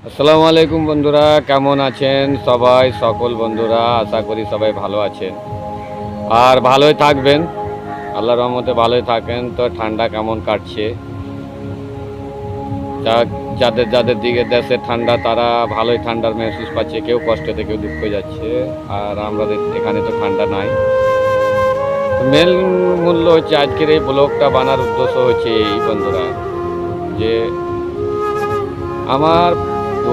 আসসালামু আলাইকুম বন্ধুরা, কেমন আছেন সবাই? সকল বন্ধুরা আশা করি সবাই ভালো আছেন আর ভালোই থাকবেন। আল্লাহর রহমতে ভালোই থাকেন। তো ঠান্ডা কেমন কাটছে? যাদের যাদের দিকে দেশে ঠান্ডা তারা ভালোই ঠান্ডার মেহসুস পাচ্ছে, কেউ কষ্টতে কেউ দুঃখ যাচ্ছে। আর আমাদের এখানে তো ঠান্ডা নাই। মেন মূল্য হচ্ছে আজকের এই ব্লগটা বানার উদ্দেশ্য হচ্ছে এই বন্ধুরা, যে আমার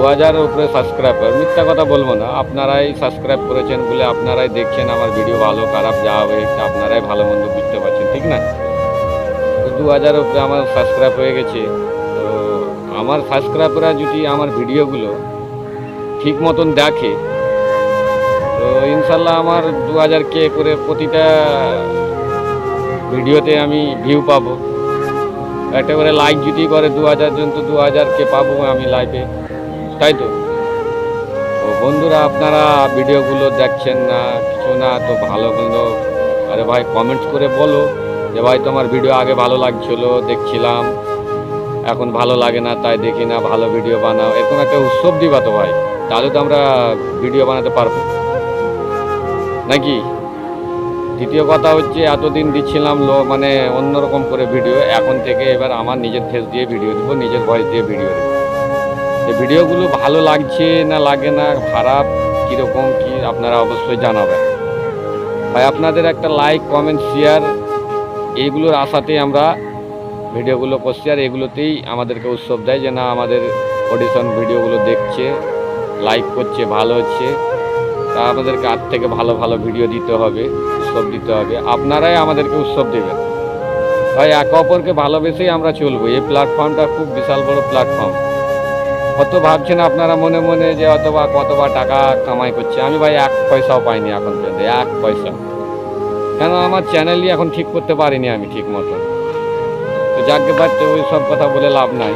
2000-এর উপরে সাবস্ক্রাইবার, মিথ্যা কথা বলবো না, আপনারাই সাবস্ক্রাইব করেছেন বলে আপনারাই দেখছেন আমার ভিডিও ভালো খারাপ যা হয়েছে আপনারাই ভালো মন্দ বুঝতে পারছেন, ঠিক না? তো 2000-এর উপরে আমার সাবস্ক্রাইব হয়ে গেছে। তো আমার সাবস্ক্রাইবাররা যদি আমার ভিডিওগুলো ঠিক মতন দেখে তো ইনশাল্লাহ আমার 2000 কে করে প্রতিটা ভিডিওতে আমি ভিউ পাবো। একটা করে লাইক যদি করে 2000 জন তো 2000 কে পাবো আমি লাইভে, তাই তো? তো বন্ধুরা আপনারা ভিডিওগুলো দেখছেন না কিছু না, তো ভালো মন্দ আরে ভাই কমেন্টস করে বলো যে ভাই তোমার ভিডিও আগে ভালো লাগছিল দেখছিলাম, এখন ভালো লাগে না তাই দেখি না, ভালো ভিডিও বানাও। এরকম একটা উৎসব দিবা তো ভাই, তাহলে তো আমরা ভিডিও বানাতে পারবো নাকি? দ্বিতীয় কথা হচ্ছে এতদিন দিচ্ছিলাম মানে অন্যরকম করে ভিডিও, এখন থেকে এবার আমার নিজের ফেস দিয়ে ভিডিও দেবো, নিজের ভয়েস দিয়ে ভিডিও দেবো। এই ভিডিওগুলো ভালো লাগছে না লাগে না, খারাপ কীরকম কি আপনারা অবশ্যই জানাবেন ভাই। আপনাদের একটা লাইক কমেন্ট শেয়ার এইগুলোর আশাতেই আমরা ভিডিওগুলো করছি, আর এগুলোতেই আমাদেরকে উৎসব দেয় যে না আমাদের অডিশন ভিডিওগুলো দেখছে, লাইক করছে, ভালো হচ্ছে, তা আমাদেরকে আর থেকে ভালো ভালো ভিডিও দিতে হবে, উৎসব দিতে হবে। আপনারাই আমাদেরকে উৎসব দেবেন ভাই, একে অপরকে ভালোবেসেই আমরা চলবো। এই প্ল্যাটফর্মটা খুব বিশাল বড় প্ল্যাটফর্ম। কত ভাবছেন আপনারা মনে মনে যে কতবার টাকা কামাই করছে, আমি ভাই 1 পয়সাও পাইনি এখন পর্যন্ত, 1 পয়সা। কেন আমার চ্যানেলই এখন ঠিক করতে পারিনি আমি ঠিক মতো। তো যাকে পাচ্ছে ওই সব কথা বলে লাভ নাই।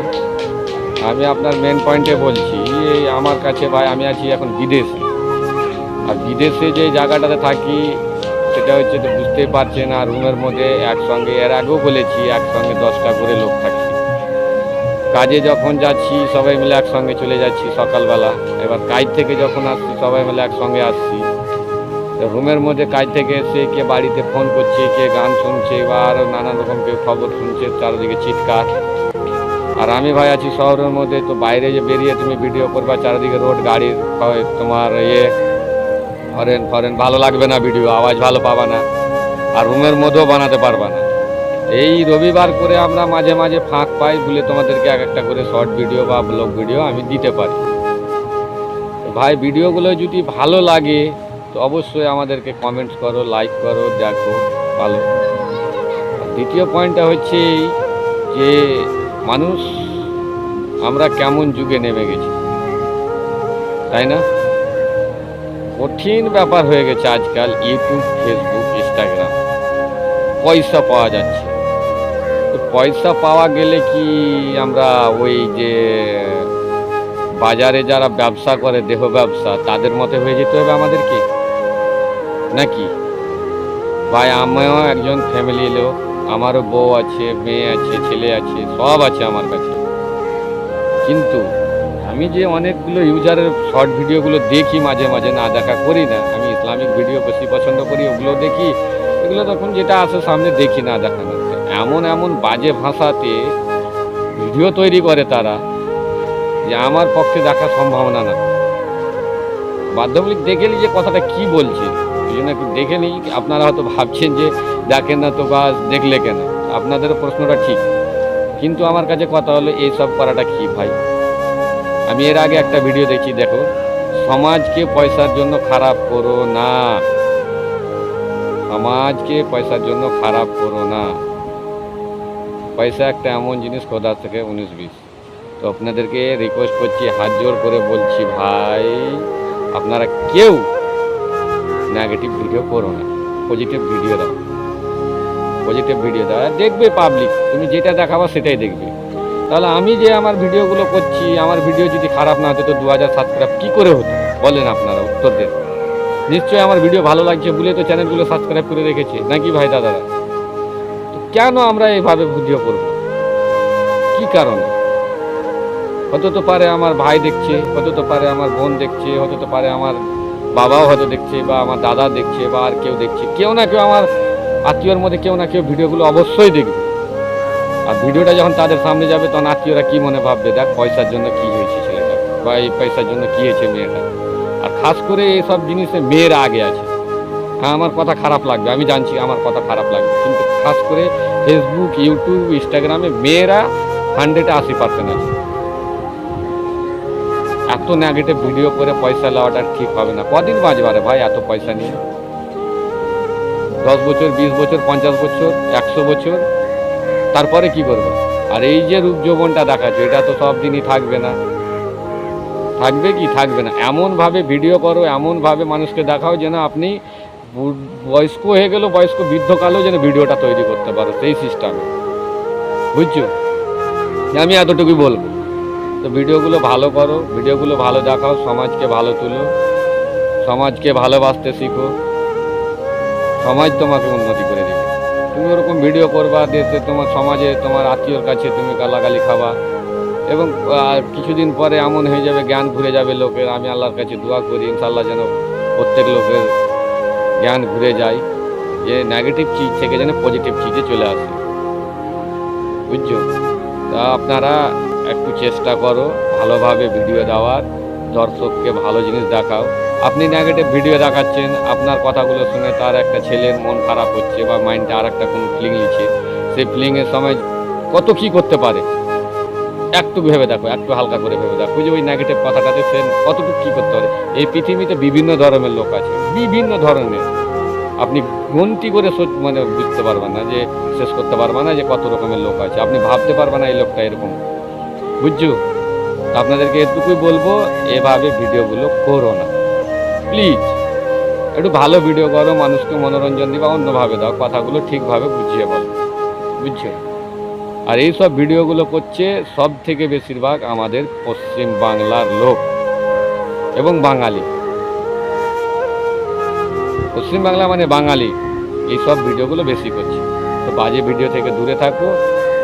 আমি আপনার মেন পয়েন্টে বলছি, এই আমার কাছে ভাই আমি আছি এখন বিদেশে, আর বিদেশে যে জায়গাটাতে থাকি সেটা হচ্ছে তো বুঝতেই পারছেন। আর রুমের মধ্যে একসঙ্গে, এর আগেও বলেছি, একসঙ্গে 10টা করে লোক থাকছি। কাজে যখন যাচ্ছি সবাই মিলে একসঙ্গে চলে যাচ্ছি সকালবেলা, এবার কাজ থেকে যখন আসছি সবাই মিলে একসঙ্গে আসছি। রুমের মধ্যে কাজ থেকে এসে কে বাড়িতে ফোন করছে, কে গান শুনছে, বা আরও নানান রকম কেউ খবর শুনছে, চারিদিকে চিৎকার। আর আমি ভাই আছি শহরের মধ্যে, তো বাইরে যে বেরিয়ে তুমি ভিডিও করবা চারিদিকে রোড গাড়ির তোমার হরেন ফরেন, ভালো লাগবে না, ভিডিও আওয়াজ ভালো পাবা না, আর রুমের মধ্যেও বানাতে পারবা না। এই রবিবার করে আমরা মাঝে মাঝে ফাঁক পাই বলে তোমাদেরকে এক একটা করে শর্ট ভিডিও বা ব্লগ ভিডিও আমি দিতে পারি। ভাই ভিডিওগুলো যদি ভালো লাগে তো অবশ্যই আমাদেরকে কমেন্টস করো, লাইক করো, দেখো ভালো। দ্বিতীয় পয়েন্টটা হচ্ছে যে মানুষ আমরা কেমন যুগে নেমে গেছি, তাই না? কঠিন ব্যাপার হয়ে গেছে আজকাল, ইউটিউব, ফেসবুক, ইনস্টাগ্রাম, পয়সা পাওয়া যাচ্ছে। তো পয়সা পাওয়া গেলে কি আমরা ওই যে বাজারে যারা ব্যবসা করে দেহ ব্যবসা তাদের মতে হয়ে যেতে হবে আমাদেরকে নাকি? ভাই আমিও একজন ফ্যামিলি লোক, আমারও বউ আছে, মেয়ে আছে, ছেলে আছে, সব আছে আমার কাছে। কিন্তু আমি যে অনেকগুলো ইউজারের শর্ট ভিডিওগুলো দেখি মাঝে মাঝে, না দেখা করি না, আমি ইসলামিক ভিডিও বেশি পছন্দ করি, ওগুলো দেখি। এগুলো তখন যেটা আসে সামনে দেখি, না দেখা না, এমন এমন বাজে ভাষাতে ভিডিও তৈরি করে তারা যে আমার পক্ষে দেখার সম্ভাবনা না। বাধ্যবিক দেখে নিই যে কথাটা কি বলছে, ওই জন্য একটু দেখে নিই। আপনারা হয়তো ভাবছেন যে দেখেন না তো বা দেখলে কেন, আপনাদেরও প্রশ্নটা ঠিক, কিন্তু আমার কাছে কথা হলো এইসব করাটা কি ভাই? আমি এর আগে একটা ভিডিও দেখি, দেখো, সমাজকে পয়সার জন্য খারাপ করো না, সমাজকে পয়সার জন্য খারাপ করো না। পয়সা একটা এমন জিনিস, খোদা থেকে 19-20। তো আপনাদেরকে রিকোয়েস্ট করছি, হাত জোর করে বলছি ভাই, আপনারা কেউ নেগেটিভ ভিডিও করো না, পজিটিভ ভিডিও দাও, পজিটিভ ভিডিও দাও, দেখবে পাবলিক, তুমি যেটা দেখাবো সেটাই দেখবে। তাহলে আমি যে আমার ভিডিওগুলো করছি, আমার ভিডিও যদি খারাপ না হতো তো 2000 সাবস্ক্রাইব কী করে হতো বলেন? আপনারা উত্তর দেন। নিশ্চয়ই আমার ভিডিও ভালো লাগছে বলে তো চ্যানেলগুলো সাবস্ক্রাইব করে রেখেছে নাকি ভাই দাদারা? তো কেন আমরা এইভাবে ভিডিও করব, কি কারণে? হতে তো পারে আমার ভাই দেখছে, হতে তো পারে আমার বোন দেখছে, হতে তো পারে আমার বাবাও হয়তো দেখছে, বা আমার দাদা দেখছে, বা আর কেউ দেখছে, কেউ না কেউ আমার আত্মীয়র মধ্যে কেউ না কেউ ভিডিওগুলো অবশ্যই দেখবে। আর ভিডিওটা যখন তাদের সামনে যাবে তখন আত্মীয়রা কী মনে ভাববে, দেখ পয়সার জন্য কী হয়েছে ছেলেটা, বা এই পয়সার জন্য কী হয়েছে মেয়েটা। আর খাস করে এইসব জিনিসে মেয়েরা আগে আছে। হ্যাঁ, আমার কথা খারাপ লাগবে, আমি জানছি আমার কথা খারাপ লাগবে, কিন্তু খাস করে ফেসবুক, ইউটিউব, ইনস্টাগ্রামে মেয়েরা 100-80% আছে। এত নেগেটিভ ভিডিও করে পয়সা নেওয়াটা ঠিক হবে না। কদিন বাঁচবে রে ভাই এত পয়সা নিয়ে? 10 বছর, 20 বছর, 50 বছর, 100 বছর, তারপরে কি করবে? আর এই যে রূপ যৌবনটা দেখাচ্ছে, এটা তো সব দিনই থাকবে না। থাকবে কি? থাকবে না। এমনভাবে ভিডিও করো, এমনভাবে মানুষকে দেখাও যেন আপনি বয়স্ক হয়ে গেলেও, বয়স্ক বৃদ্ধকালেও যেন ভিডিওটা তৈরি করতে পারো, সেই সিস্টেমে। বুঝছো? আমি এতটুকুই বলবো। তো ভিডিওগুলো ভালো করো, ভিডিওগুলো ভালো দেখাও, সমাজকে ভালো তুলো, সমাজকে ভালোবাসতে শিখো, সমাজ তোমাকে উন্নতি করে দেবে। তুমি ওরকম ভিডিও করবা, দেশে তোমার সমাজে তোমার আত্মীয়র কাছে তুমি গালাগালি খাবা, এবং কিছুদিন পরে এমন হয়ে যাবে, জ্ঞান ঘুরে যাবে লোকের। আমি আল্লাহর কাছে দোয়া করি ইনশাআল্লাহ যেন প্রত্যেক লোকের জ্ঞান ঘুরে যায়, যে নেগেটিভ চিজ থেকে যেন পজিটিভ চিজে চলে আসে। বুঝছো? তা আপনারা একটু চেষ্টা করো ভালোভাবে ভিডিও দেওয়ার, দর্শককে ভালো জিনিস দেখাও। আপনি নেগেটিভ ভিডিও দেখাচ্ছেন, আপনার কথাগুলো শুনে তার একটা ছেলের মন খারাপ হচ্ছে, বা মাইন্ডে আর একটা কোনো ফিলিং নিচ্ছে, সেই ফিলিংয়ের সময় কত কী করতে পারে একটু ভেবে দেখো, একটু হালকা করে ভেবে দেখো যে ওই নেগেটিভ কথাটাতে সে কতটুকু কী করতে পারে। এই পৃথিবীতে বিভিন্ন ধরনের লোক আছে, বিভিন্ন ধরনের। আপনি গন্তি করে মানে বুঝতে পারবেন না, যে শেষ করতে পারবেন না যে কত রকমের লোক আছে, আপনি ভাবতে পারবেন না এই লোকটা এরকম। বুঝছো? আপনাদেরকে এটুকুই বলবো, এভাবে ভিডিওগুলো করো না প্লিজ। একটু ভালো ভিডিও করো, মানুষকে মনোরঞ্জন দিবা, অন্যভাবে দাও, কথাগুলো ঠিকভাবে বুঝিয়ে বলো। বুঝছো? আর এই সব ভিডিওগুলো করছে সব থেকে বেশিরভাগ আমাদের পশ্চিম বাংলার লোক এবং বাঙালি। পশ্চিম বাংলা মানে বাঙালি এই সব ভিডিওগুলো বেশি করছে। তো বাজে ভিডিও থেকে দূরে থাকো,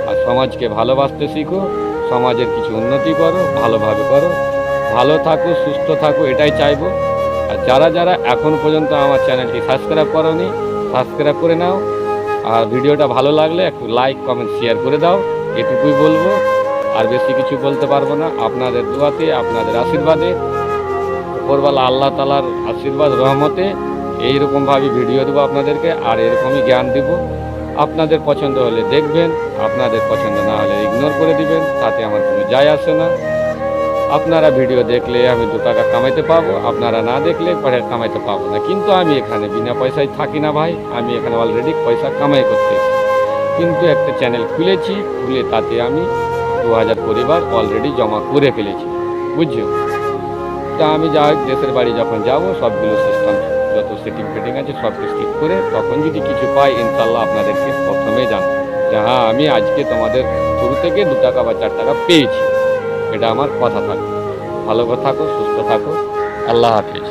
আর সমাজকে ভালোবাসতে শিখো, সমাজের কিছু উন্নতি করো, ভালোভাবে করো, ভালো থাকো, সুস্থ থাকো, এটাই চাইবো। আর যারা যারা এখন পর্যন্ত আমার চ্যানেলটি সাবস্ক্রাইব করোনি, সাবস্ক্রাইব করে নাও। আর ভিডিওটা ভালো লাগলে একটু লাইক, কমেন্ট, শেয়ার করে দাও, এটুকুই বলবো। আর বেশি কিছু বলতে পারবো না। আপনাদের দোয়াতে, আপনাদের আশীর্বাদে, উপরওয়ালা আল্লাহ তাআলার আশীর্বাদ, রহমতে এইরকমভাবে ভিডিও দেবো আপনাদেরকে, আর এরকমই জ্ঞান দেব। আপনাদের পছন্দ হলে দেখবেন, আপনাদের পছন্দ না হলে ইগনোর করে দিবেন, তাতে আমার কোনো যায় আসে না। আপনারা ভিডিও দেখলে আমি 2 টাকা কামাইতে পাবো, আপনারা না দেখলে পরে কামাইতে পাবো না। কিন্তু আমি এখানে বিনা পয়সায় থাকি না ভাই, আমি এখানে অলরেডি পয়সা কামাই করতে এসেছি। কিন্তু একটা চ্যানেল খুলেছি, খুলে তাতে আমি 2000 পরিবার অলরেডি জমা করে ফেলেছি। বুঝছো? তা আমি দেশের বাড়ি যখন যাব, সবগুলো সিস্টেম যত সেটিং ফেটিং আছে সব কিছু ঠিক করে তখন যদি কিছু পাই ইনশাল্লাহ আপনাদেরকে প্রথমে জানাবো যে হ্যাঁ আমি আজকে তোমাদের শুরু থেকে 2 টাকা বা 4 টাকা পেয়েছি। এটা আমার কথা থাকবে। ভালো থাকো, সুস্থ থাকো, আল্লাহ হাফেজ।